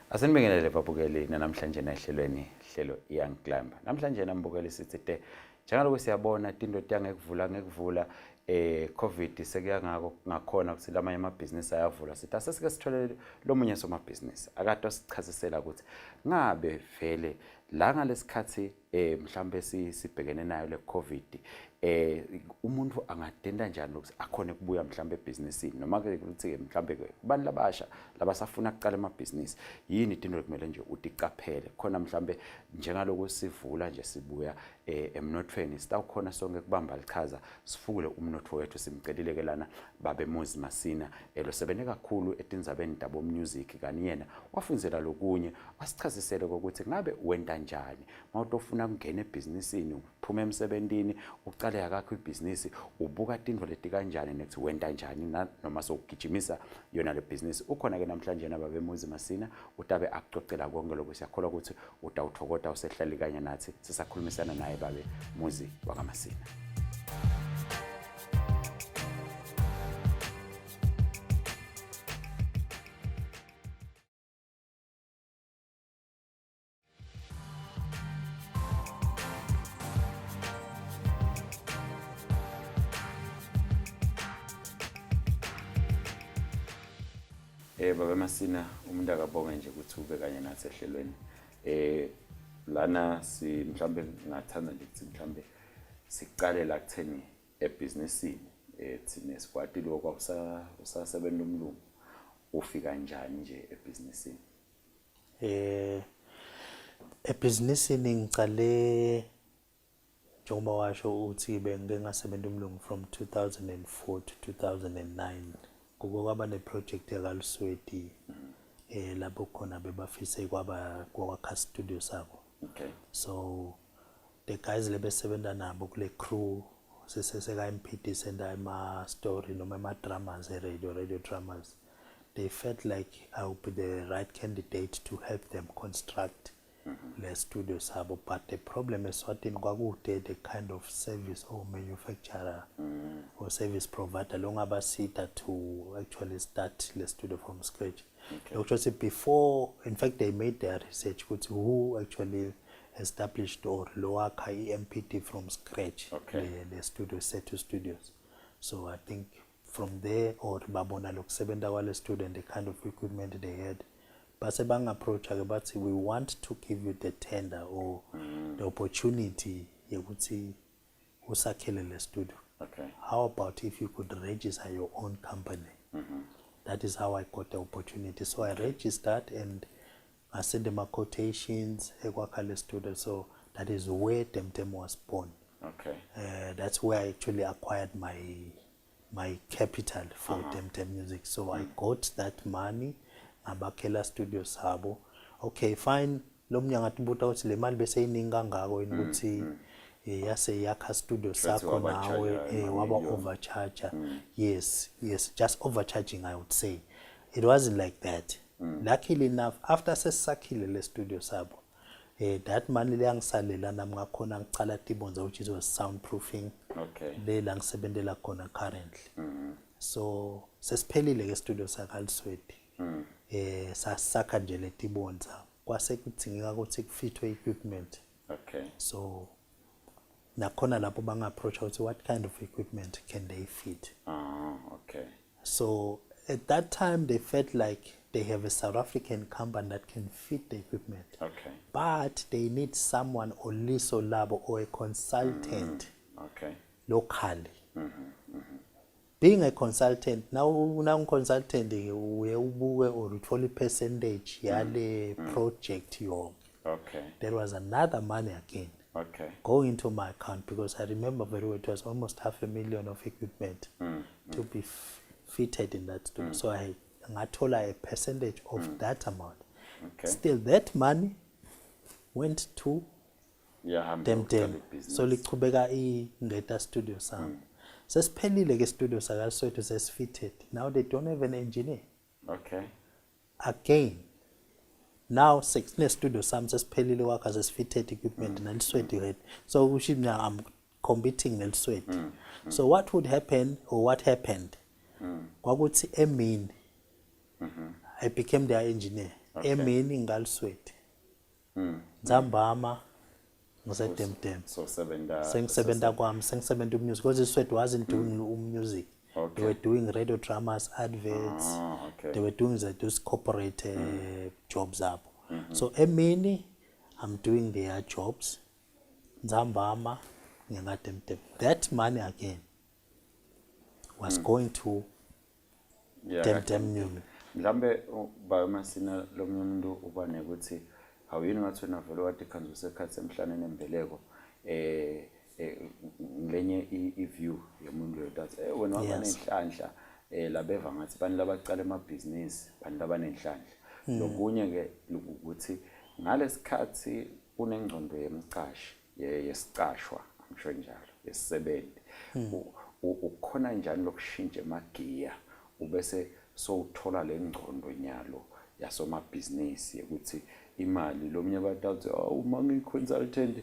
Asenibingelele babukeli namhlanje nahlelweni hlelo Young Climber. Namhlanje nambukeli sithi te njengaloku siyabona into ngekuvula COVID sekuya ngako ngakhona ukuthi lamanye amabhizinisi ayavula sithi asesike sithole lomunye somabhizinisi akade sichazisela ukuthi ngabe vele la ngalesikhathi mhlambe sibhekene nayo le COVID umuntu angadenda njani ukuthi akhone kubuya mhlambe ebhizinisini noma ke ukuthi mhlambe kubantu labasha labasafuna ukuqala amabhizinisi yini into ekumele nje utiqaphele khona mhlambe njengaloku sivula nje sibuya emnothweni sitawukhona sonke kubamba lichaza sifukule umnotho wethu simcelile ke lana babe MUZI MASINA losebene kakhulu etindzabeni dabo music kani yena wafunzela lokunye wasichazisele ukuthi ngabe wenta njani mawutofuna ukungena ebhizinisini uphuma emsebentini uqale yakho ibhizinisi ubuka tindvo leti kanjani nethi wenta njani noma sokugijimisa yona le business ukhona ke namhlanje nababe MUZI MASINA utabe akucocela konke lokho siyakholwa ukuthi utawuthokota usehlali kanye nathi sisakhulumisana naye babe MUZI wakaMASINA. Baba MASINA umuntu akabonga nje ukuthi ube kanye nathi ehlelweni lana si mhlambe ngathanda nje ukuthi mhlambe siqale la kutheni ebusinessini thina Eswatini usasebenza umlungu ufika njani nje ebusinessini ebusinessini ngicale njengoba washo uthi bengasebenza umlungu from 2004 to 2009 kwaba ne project yakaliSweti lapho khona bebafise kwakha studio sabo. Okay. So the guys lebesebenza nabo kule crew seseka MPD senda ama story noma ama dramas radio dramas, they felt like I would be the right candidate to help them construct the studio sabo. But the problem is Eswatini kwakude the kind of service or manufacturer or service provider longabasita to actually start the studio from scratch. Okay. Actually before, in fact, they made their research who actually established or lower MPT from scratch. Okay. The studio SO2E studios. So I think from there or babona look 7 hour student the kind of equipment they had. But sebang approach about we want to give you the tender or the opportunity ukuthi usakhele le studio. Okay. How about if you could register your own company? That is how I got the opportunity. So I registered and I sent them a quotations, Ekwakale studio. So that is where Temtem was born. Okay. That's where I actually acquired my capital for Temtem Music. So I got that money. Abakela studio sabo. Okay, fine. Lo mnyanga tibuta uthi le mali bese iningi kangako yini ukuthi yase yakha studio sakho nawe waba overcharger. Yes, just overcharging I would say. It wasn't like that. Luckily enough after sesakhile le studio sabo that money le angisalela nami ngakhona ngicala tibonza which is soundproofing. Okay. Le la ngisebenzela khona currently. So sesiphelile ke studio sakaliSweti. Sasakha nje letibonza kwase kuthingeka ukuthi kufithwe equipment. Okay. So nakhona lapho banga approach ukuthi what kind of equipment can they fit. Okay. So at that time they felt like they have a South African company that can fit the equipment. Okay. But they need someone or liso labo or a consultant. Okay. Locally. Being a consultant, now consultant we ubuke or uthole percentage yale project yo. Okay. There was another money again. Okay. Going into my account because I remember very well it was almost $500,000 of equipment to be fitted in that studio. So I told her a percentage of that amount. Okay. Still that money went to Temtem. So liqhubeka ngeta studio sam. Sesiphelile ke studio sakaliSweti sesifitted. Now they don't have an engineer. Okay. Again. Now six studio sam sesiphelile wakha sesifitted equipment naliSweti red. So I'm competing naliSweti. So what would happen or what happened? Kwakuthi emini I became their engineer. emini ngalisweti nzambama ngisedemdem So sebenza sengisebenza kwami sengisebenza umusic because isweti wasn't doing music. They were doing radio dramas, adverts. They were doing those corporate jobs up. So emini I'm doing their jobs. Nzambama ngingademdem. That money again was going to Dem music. Mhlambe ba MASINA lo muntu uba nekuthi awuyini ngathi wena vele wathi khanza usekhathi emhlaneni embeleko ngenye i-view yomuntu lo that wena wabanenhlanhla labeva ngathi bani labaqala emabhizinisi bani labanenhlanhla lokunye ke ukuthi ngalesikhathi unengcondo yemcashi yesicashwa ngisho njalo yesisebenzi ukhona njani lokushintsha emagiya ubese so uthola le ngcondo nyalo yasomabhizinisi ukuthi imali lomnye bathi uma ngiconsultant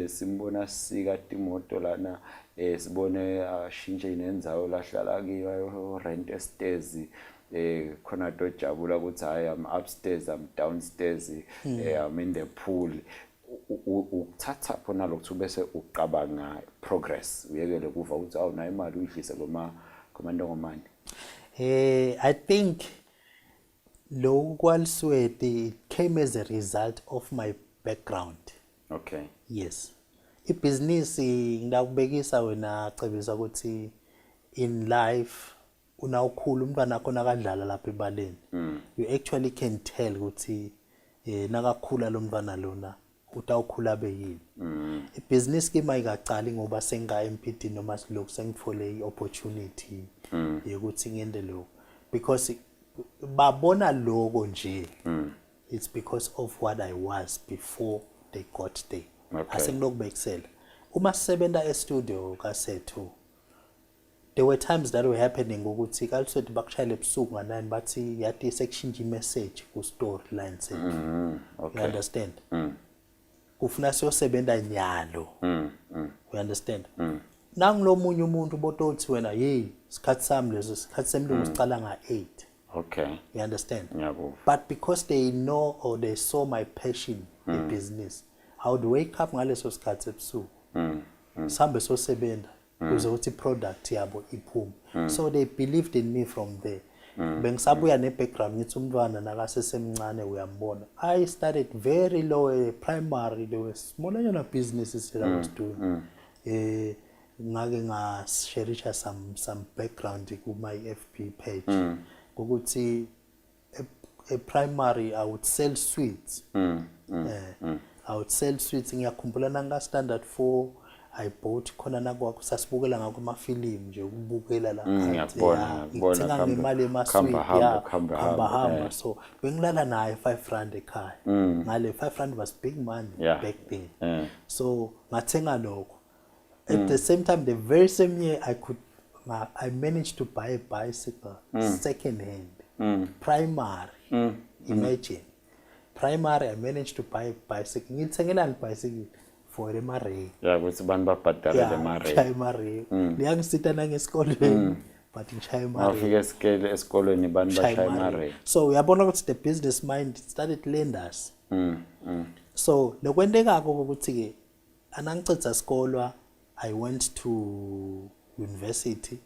simbona sika imoto lana sibone ashintshe inenzayo lahlala kiyo rent stairs khona dojabula ukuthi hayi I'm upstairs I'm downstairs I'm in the pool ukuthatha khona lokho bese uqabanga progress uyekele kuva ukuthi awunayo imali uyidlise komandongomani. I think lo kwalisweti came as a result of my background. Okay. Yes. Business ngakubekisa wena cebisa ukuthi in life unawukhula umntwana khona kadlala lapha ebaleni. You actually can tell ukuthi nakakhula lo mntwana lona utawukhula beyini. Business ke mayikaqali ngoba senga empidi noma silokhu sengithole iopportunity yokuthi ngende lo because babona lokho nje it's because of what I was before they got there. Asengilokubekisela uma sisebenza e-studio kasethu there were times that were happening ukuthi kalisothi bakushayela ebusuku nga9 bathi yathi sekushintsha imessage ku storyline sethu. You understand? Kufuna siyosebenza nyalo. You understand? Nangilomunye umuntu botothi wena hey isikhathi sami leso isikhathi semlungu sicala nga8. Okay. You understand? Yabo. But because they know or they saw my passion in business, I would wake up ngaleso sikhathi ebusuku. Sambe sosebenza kuze uthi product yabo iphume. So they believed in me from there. Bengisabuya ne background ngithi umntwana nakasesemncane uyambona. I started very low primary, there were smaller businesses that I was doing. Ngake ngasharisha some background ku my FB page. Ukuthi a primary I would sell sweets. I would sell sweets ngiyakhumbula nanga standard 4 I bought khona nakwakho sasibukela ngakho amafilimu nje ukubukela la ngiyabona ngithenga ngemali emasweet hamba so bengilala naye 5 rand ekhaya ngale 5 rand was big money back then. So ngathenga lokho at the same time the very same year I managed to buy a bicycle second hand primary. Imagine primary I managed to buy a bicycle ngithengela le bicycle for the mare ukuthi bani babhadala le mare liyangisita nangeesikolweni but ngishaya mare afike esikolweni bani bashaya mare. So uyabona ukuthi the business mind started lend us. So lokwendekako ukuthi ke anangicitha isikolo I went to university.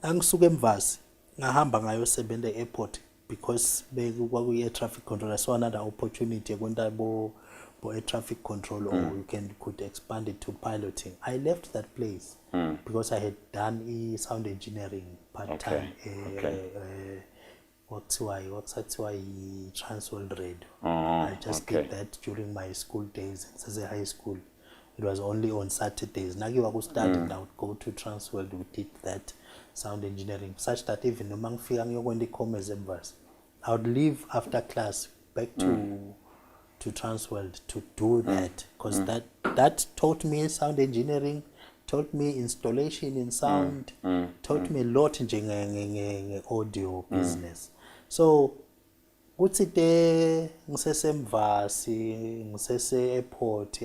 Angisuka eMvasi ngahamba ngayosebenza e-airport because kwakuyi traffic control so another opportunity kwenta bo air traffic control or you could expand it to piloting. I left that place because I had done sound engineering part time. What's Transworld Radio. I just did that during my school days as a high school. It was only on Saturdays. Nagiwa ku study I would go to Transworld. We did that sound engineering such that even noma ngifika ngiyokwenda iCommerce eMvasi I would leave after class back to Transworld to do that because that taught me sound engineering, taught me installation in sound, taught me a lot in audio business. So kuthi te ngisesemvasi ngisese airport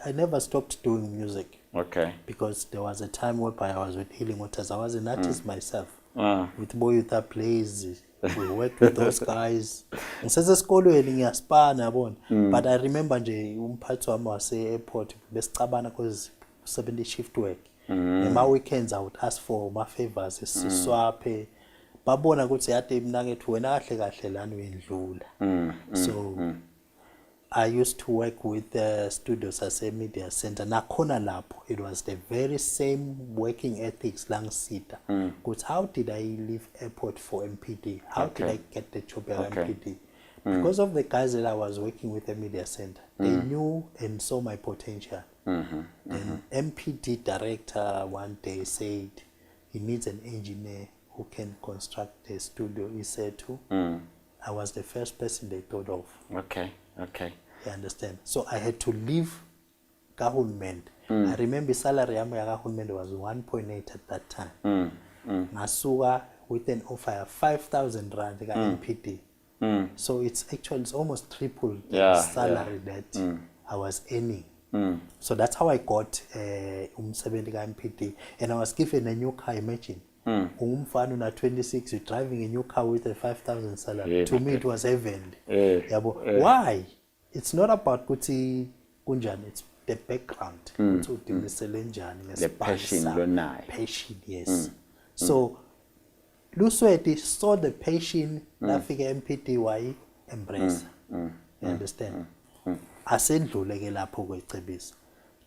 I never stopped doing music. Okay. Because there was a time where I was with Healing Waters. I was an artist myself. With Boyuta plays We worked with those guys. Ngisesesikolweni ngiyaspana yabona. But I remember nje umphathi wami wase-airport besicabana cause 70 shift work. Ema weekends I would ask for my favors siswaphe. Babona ukuthi yade mnakethu wena kahle kahle lana uyendlula. So I used to work with the studios as a media center. Nakhona lapho, it was the very same working ethics langsita. Because how did I leave airport for MPD? How did I get the job at MPD? Because of the guys that I was working with the media center, they knew and saw my potential. Then MPD director one day said he needs an engineer who can construct the studio. He said to. I was the first person they thought of. Okay. You understand? So I had to leave government. I remember salary yami ya government was 1.8 at that time. Ngasuka with an offer of 5,000 rand ka MPD. So it's almost triple the salary that I was earning. So that's how I got umsebenzi ka MPD, and I was given a new car. Imagine. Umfana na 26, you're driving a new car with a 5,000 salary. To me it was heaven. Why? It's not about kuti kunjani, it's the background. The passion, yes. So Lusweti saw the passion nafika MPD wayi embrace. You understand? Asendlule ke lapho kwecebisa.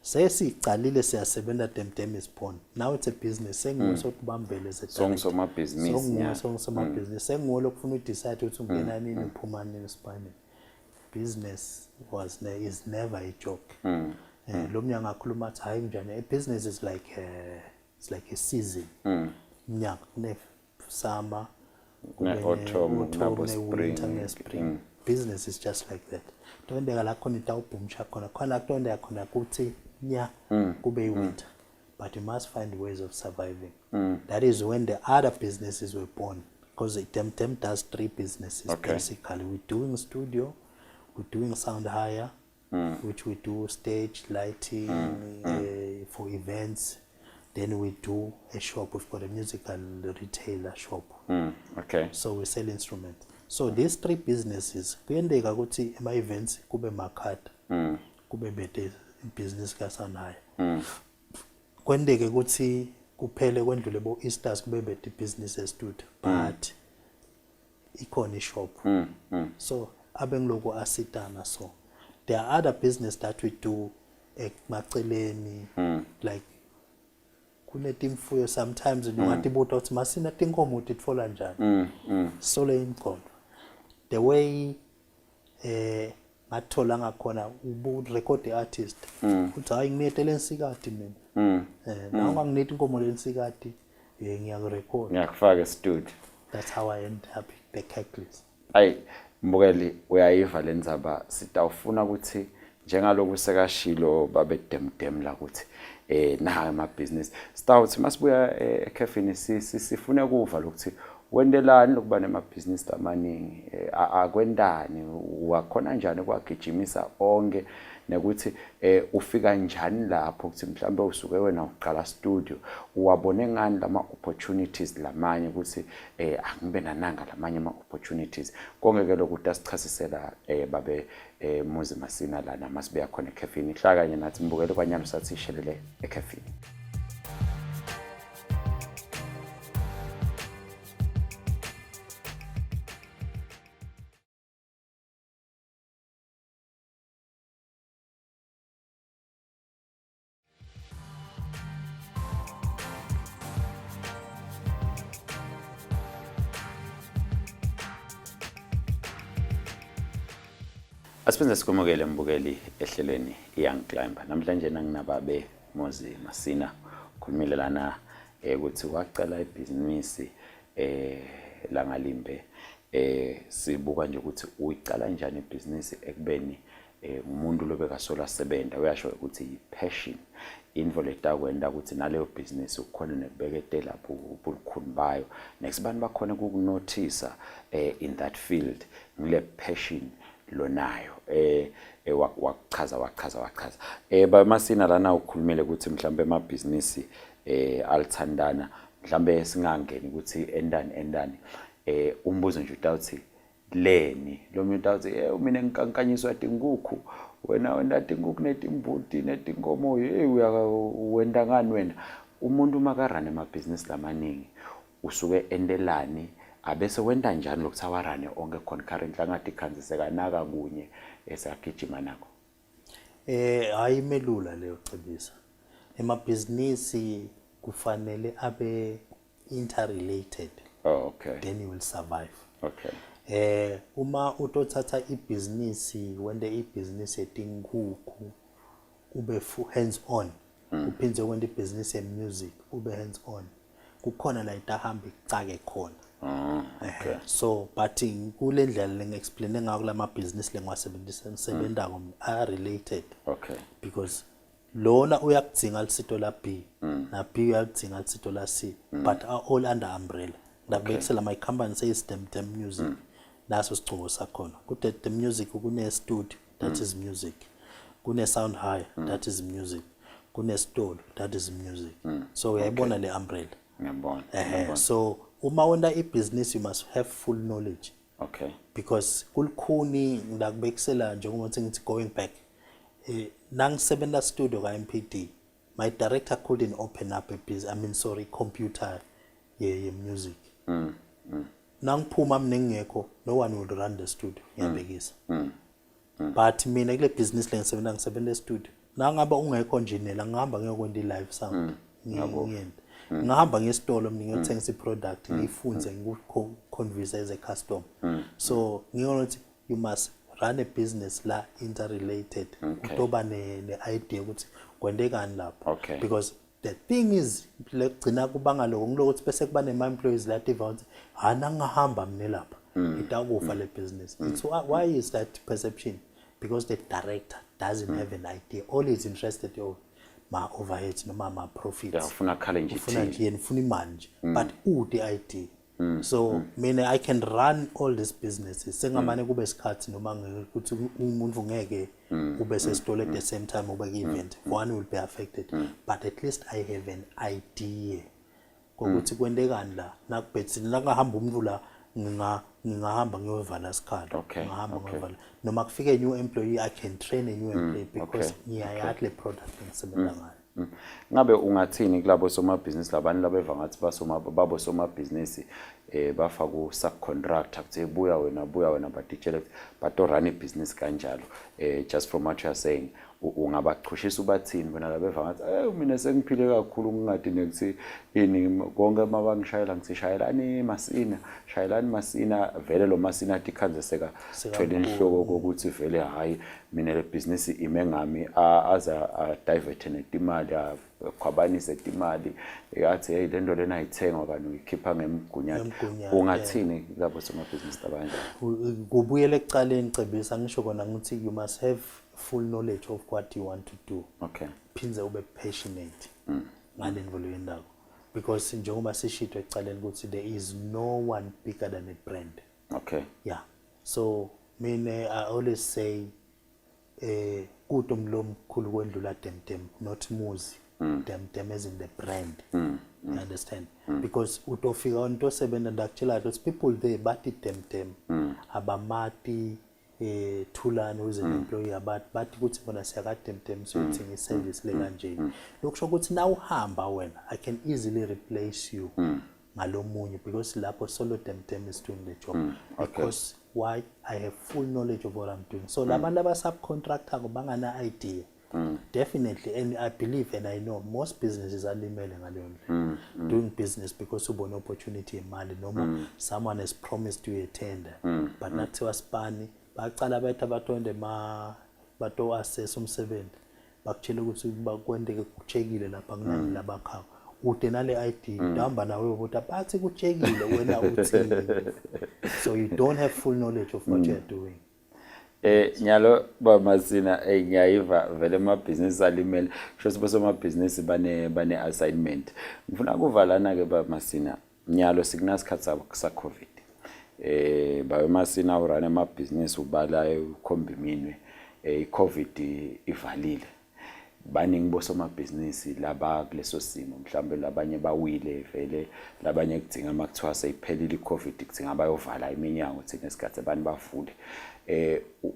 Sesicalile siyasebenza dem is born. Now it's a business. Sengusokubambele soma business. Soma business. Sengolo kufuna udecide ukuthi ungena nini uphuma nini spine. Business is never a joke. Lo mnyaka ngakhuluma athi hayi njani. A business is like a season. Mnyaka ne summer, autumn, spring. Business is just like that. Tondeka la khona itawubhumsha khona kutondeka khona kuthi nya kube winter, but you must find ways of surviving. That is when the other businesses were born, because Dem does 3 businesses basically. We're doing studio, we're doing sound hire, which we do stage lighting for events. Then we do a shop. We've got a musical retailer shop. So we sell instruments. So these 3 businesses, kuyendeka ukuthi ema events kube makhada, kube bede business ka sanaya. Kwendeke ukuthi kuphele kwendlule bo Easters kube bede business studio, but ikhona shop. So abengiloko asitana. So there are other business that we do emaceleni, like kunetimfuyo sometimes ungathi buta uthi masina tinkomo utitfola njani. Sole inkomo. The way ngathola ngakhona ubu record artist uthi hayi nginetele ensikati mina na ungangineti inkomo lensikati ngiyakurecord ngiyakufaka studio. That's how I end up the checklist. Ayi mbukeli uyayiva lenzaba, sitawufuna ukuthi njengaloku sekashilo babe dem la ukuthi na ama business start masibuya ekhefini sifune kuva lokuthi wendelani lokuba nema business amaningi, akwendani, wakhona njani kwagijimisa onke, nekuthi ufika njani lapho ukuthi mhlambe usuke wena uqala studio uwabone ngani lama opportunities lamanye ukuthi angibe nananga lamanye ama opportunities. Konke lokhu asichasisela babe MUZI MASINA lana masibuya khona ekhefini hlaka kanye nathi mbukele kwanyalo sathi ishelele ekhefini. Asipenze sikumukele mbukeli ehlelweni Young Climber. Namhlanje nginababe MUZI MASINA khulumile lana ukuthi waqala ibhizinisi langalimbe. Sibuka nje ukuthi uyiqala njani ibhizinisi ekubeni umuntu lobeka sola sebenza. Uyasho ukuthi i-passion involved kwenda ukuthi naleyo business ukhona nekubeketela ubukhulu bayo. Next bani bakhona ukunotice in that field ngile passion lonayo. Waqhaza ba MASINA lana ukhulumile ukuthi mhlambe ema business alithandana mhlambe singangeni ukuthi endani umbuzo nje uthi leni lo muntu uthi mina ngikankanyiswa tinkukhu wena tinkukhu netimbuti netinkomo wenda ngani wena umuntu makarane amabhizinisi lamaningi usuke endelani abese wenda njani lokuthawarane onke concurrent angathi khanziseka naka kunye esagijima nakho ayimelula leyo cebisa emabhizinisi kufanele abe interrelated okay then you will survive okay uma utothatha ibhizinisi wende ibhizinisi yetinkukhu ube hands on uphindze wende ibhizinisi yemusic ube hands on kukhona la itahamba icake khona okay so but kule ndlela lengiexplain ngako lama business lengiwasebenzisa ngisebenzako are related okay because lona uyakudzinga lisito la B na B uyakudzinga lisito la C but are all under umbrella ngabekisela my company says them music naso sichongo sakhona kude the music kune studio that is music kune sound high that is music kune store that is music so uyayibona le umbrella ngiyabona so uma wenda ibusiness you must have full knowledge okay because kulikhuni ngakubekisela njengoba ngithi going back nangisebenza studio ka MPD my director couldn't open up a business computer ye music nangiphuma mina ngingekho no one will run the studio ngiyabekisa but mina kule business ngisebenza studio nangaba ungekho engineer ngihamba ngiyokwenza live sound ngihamba ngesitolo mina ngiyothenga product ngifunze ngikuconvince as a customer so ngiyona ukuthi you must run a business la interrelated utoba ne idea ukuthi kwendekani lapho because the thing is legcina kubanga lokho ngilokuthi bese kuba nema employees la divide hana ngahamba mina lapha itakufa le business so why is that perception because the director doesn't have an idea all he's interested in ma overheads noma ma profits ufuna challenge ufuna nje ufuna imali nje but the idea so mina I can run all these businesses sengamane kube isikhathi noma ukuthi umuntu ngeke ube sesitolo at the same time ube ku event one will be affected but at least I have an idea ukuthi kwendekani la nakubhethi nakahamba umuntu la ngingahamba ngiyovala isikhala ngihamba ngiyovala noma kufike new employee I can train a new employee because ngiyayazi le product engisebenza ngayo ngabe ungathini kulabo somabhizinisi labantu labeva ngathi babo somabhizinisi bafa ku subcontractor kuthi buya wena baditshele but to run ibusiness kanjalo just from what you are saying ungabaqhushisa ubathini bona labeva ngathi mina sengiphile kakhulu ngingathi nekuthi ini konke mabangishayela ngisishayelani masina vele lo masina tikhanzeseka thwele inhloko kokuthi vele hayi mina le business ime ngami aza divert netimali khwabanise itimali yathi hey lento lena ayithengwa kanti uyikhipha ngemgunya ungathini labo somabhizinisi abanje kubuyele ekucaleni cebisa ngisho kona ngithi you must have full knowledge of what you want to do phinze ube passionate ngale ndvolo yendako because njengoba sishito ekucaleni ukuthi there is no one bigger than a brand so mina I always say kutomlo mkhulu kwendlula dem not MUZI dem as in the brand you understand because utofika onto sebenza ndakutshela ukuthi people there bathi dem abamati Thulani who's an employee bathi ukuthi bona siyaka dem siyothenga iservice le kanje lokusho ukuthi na uhamba wena I can easily replace you ngalomunye because lapho solo dem is doing the job because why I have full knowledge of what I'm doing so labantu aba subcontractor bangana idea definitely and I believe and I know most businesses are limele ngaleyo ndlela doing business because ubona opportunity imali noma someone has promised you a tender but nathi wasipani baqala bathi abatonde bato assess umsebenzi bakutshela ukuthi bakwendeke kuchekile lapha kunani labakhawa ude nale ID uhamba nawe ukuthi bathi kuchekile wena uthini so you don't have full knowledge of what you are doing nyalo ba MASINA ngiyayiva vele ama business alimele kusho ukuthi boma business bane assignment ngifuna kuvalana ke ba MASINA nyalo sikunasikhathi sa COVID ba MASINA urana ama business ubala ukhomba iminwe iCovid ivalile baningi bosomabhizinisi laba kuleso simo mhlawumbe labanye bawile vele labanye kudinga makuthiwa seyiphelile iCovid kudinga bayovala iminyango ukuthi ngesikhathi abantu bafule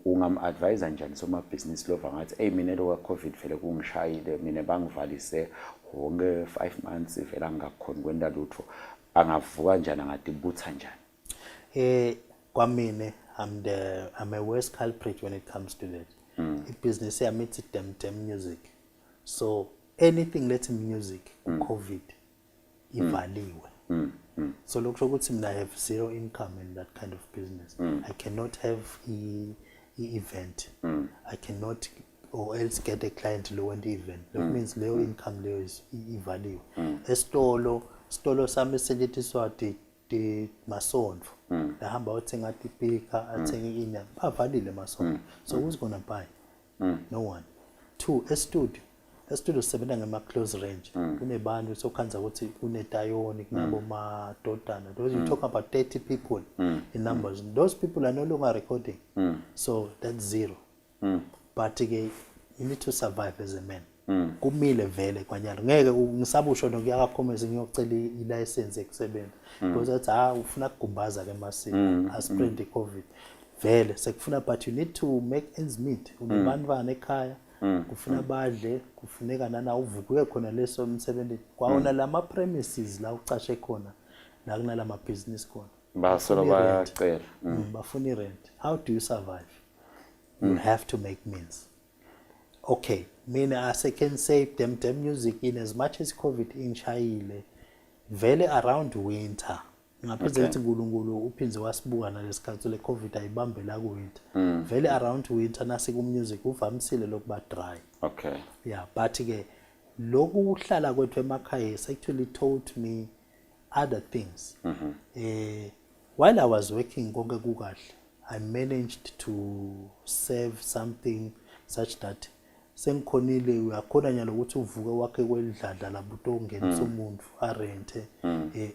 ungam-advise njani somabhizinisi lova ngathi hey mina lo Covid vele kungishayile mina bangivalise wonke 5 months vele angakhona kwenda lutho angavuka njani angadibutha njani kwamine I'm a worst culprit when it comes to that business yami ithi dem music so anything let music COVID ivaliwe so lokusho ukuthi mina I have zero income in that kind of business I cannot have event I cannot or else get a client low end event that means low income leyo is ivaliwe esitolo sami selithi Eswatini masonto lahamba uthenga tipika athenga inyama bavalile masonto so who's going to buy no one 2 estudio sebenza ngema close range kunebantu sokhanza ukuthi kunetayoni kunabo madodana those you talk about 30 people in numbers those people are no longer recording so that's zero but again you need to survive as a man kumile vele kwanyalo ngeke ngisabusho nokuyakaphomeza ngiyocela ilicense ekusebenza because athi ufuna ukugumbaza ke masini asprint iCovid vele sekufuna but you need to make ends meet unabantu bana ekhaya kufuna badle kufuneka nana uvuke khona leso umsebenzi kwaona lama premises la ucashe khona la kunalama business khona basolo bayacela bafuna rent how do you survive you have to make means okay mina I can say dem music in as much as COVID inshayile vele around winter ngaphezulu ukuthi uNkulunkulu uphinze wasibuka nalesikhathi le COVID ayibambe la ku winter vele around winter nasi ku music uvamisile lokuba dry okay yeah but ke lokhu uhlala kwethu emakhaya actually taught me other things while I was working konke kukahle I managed to save something such that sengikhonile uyakhona nyalo ukuthi uvuke wakhe kwelidladla labuto ungenisa umuntu arente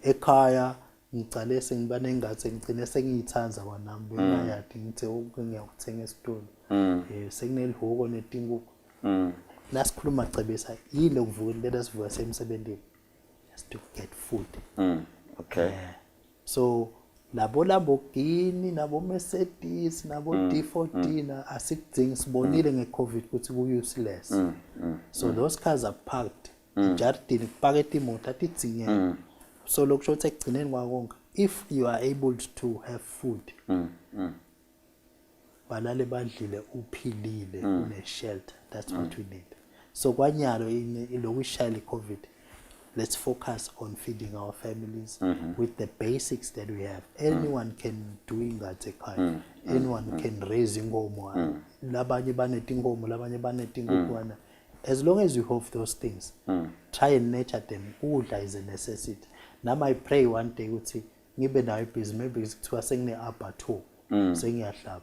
ekhaya ngicale sengibane engathi ngicine sengiyithanza kwanami bengayathi ngithe ngiyakuthenga esitolo sekunelihoko netinkuku nasikhuluma cebisa yile kuvuka let us vuka semsebenzini just to get food okay so labo Lamborghini nabo Mercedes nabo D14 asikudingi sibonile ngeCovid ukuthi ku useless so those cars are parked ejardini kupakethe imoto atidzinge so lokusho ukuthi ekugcineni kwakonke if you are able to have food balale badlile uphilile une shelter that's what we need so kwanyalo ilokushayela iCovid let's focus on feeding our families with the basics that we have. Anyone can do that ekhaya. Anyone can raise ingomo. Labanye banetingomo, labanye banetingukwana. As long as you have those things, try and nurture them. Ukudla is a necessity. Now I pray one day ukuthi ngibe nayo ibhizinisi maybe kuthiwa sengine abatho sengiyahlaba.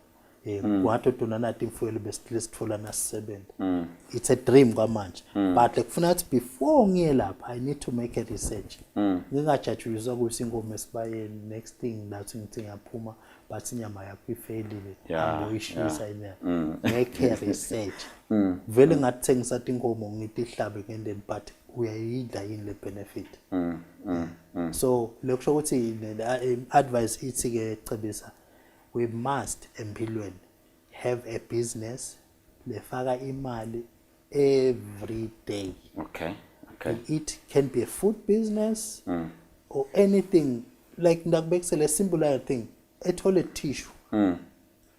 Kwathi tona nathi imfuyo besithola nasisebenza it's a dream kwamanje but lekufuna ukuthi before ngiye lapha I need to make a research ngingajudgeiswa ukuthi inkomo esibayeni next thing nathi ngithi ngiyaphuma but inyama yakho ifailile angoyishisa inyama make a research vele ngathengisa inkomo ngithi ihlabe ngendeni but uyayidla yini le benefit so lekusho ukuthi advice ithi ke cebisa we must empilweni have a business lefaka imali every day okay it can be a food business or anything like ndakubekisela simple thing a toilet tissue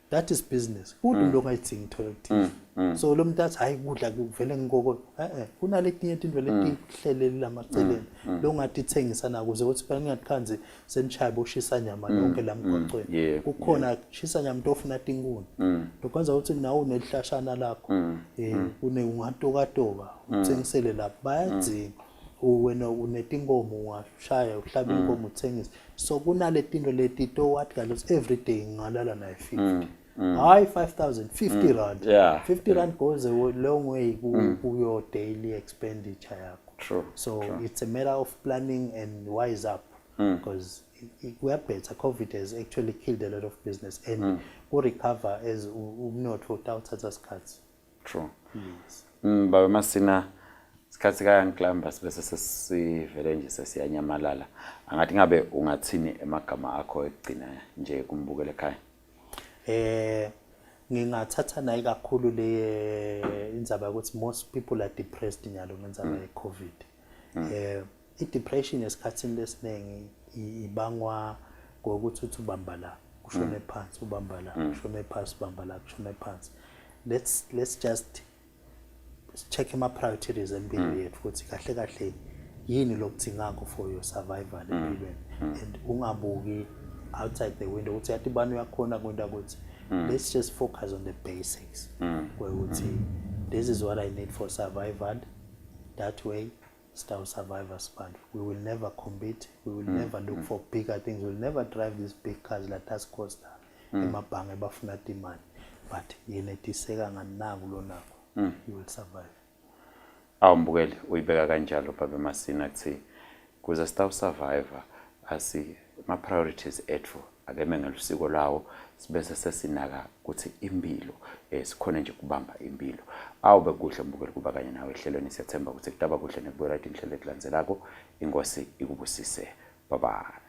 that is business umuntu ongayidingi toilet tissue so lo muntu athi hayi kudla kuvele ngikoko kunaletinye into letihleleli lamaceleni lo ngatithengisa na kuze ukuthi bangingakhanzi senishaya boshisa nyama lonke lamgqocweni kukhona shisa nyama ofuna tinkuni lokwenza ukuthi nawe unelihlashana lakho ungatokatoka uthengisele lapha bayadzinga wena unetinkomo washaya uhlaba inkomo uthengisa so kunaletinto letito wathi kaloku every day ngalala naye 50 hayi 5,000 50 rand 50 rand goes a long way ku your daily expenditure yakho so it's a matter of planning and wise up because we are better COVID has actually killed a lot of business and we recover as umnotho utawuthatha isikhathi true Baba Masina sikhathi kayangiklamba bese sesivele nje sesiyanyamalala. Angathi ngabe ungathini emagama akho ekugcina nje kumbukele ekhaya? Ngingathatha nayi kakhulu le indzaba ukuthi most people are depressed nyalo ngendzaba ye-COVID. I-depression esikhathini lesinengi ibangwa ngokuthi uthi ubamba la kushone phansi ubamba la kushone phansi ubamba la kushone phansi. Let's just check my priorities empilweni yethu futhi kahle kahle yini lokudingako for your survival empilweni, and ungabuki outside the window uthi yathi bani uyakhona kwenta ukuthi let's just focus on the basics ukuthi this is what I need for survival. That way still survive as bantu. We will never compete, we will never look for bigger things, we will never drive these big cars like that's costa emabhange bafuna imali, but yenetiseka nganako lonako you will survive. Mbukeli uyibeka kanjalo Baba Masina kuthi kuze sta survivor asi ma priorities ethu akeme ngelusiko lawo sibese sesinaka ukuthi impilo sikhona nje kubamba impilo. Awube kuhle Mbukeli kuba kanye nawe ehlelweni siyathemba ukuthi kutaba kuhle nekubuya right inhlelo ekulandzelako. Inkosi ikubusise. Bye bye.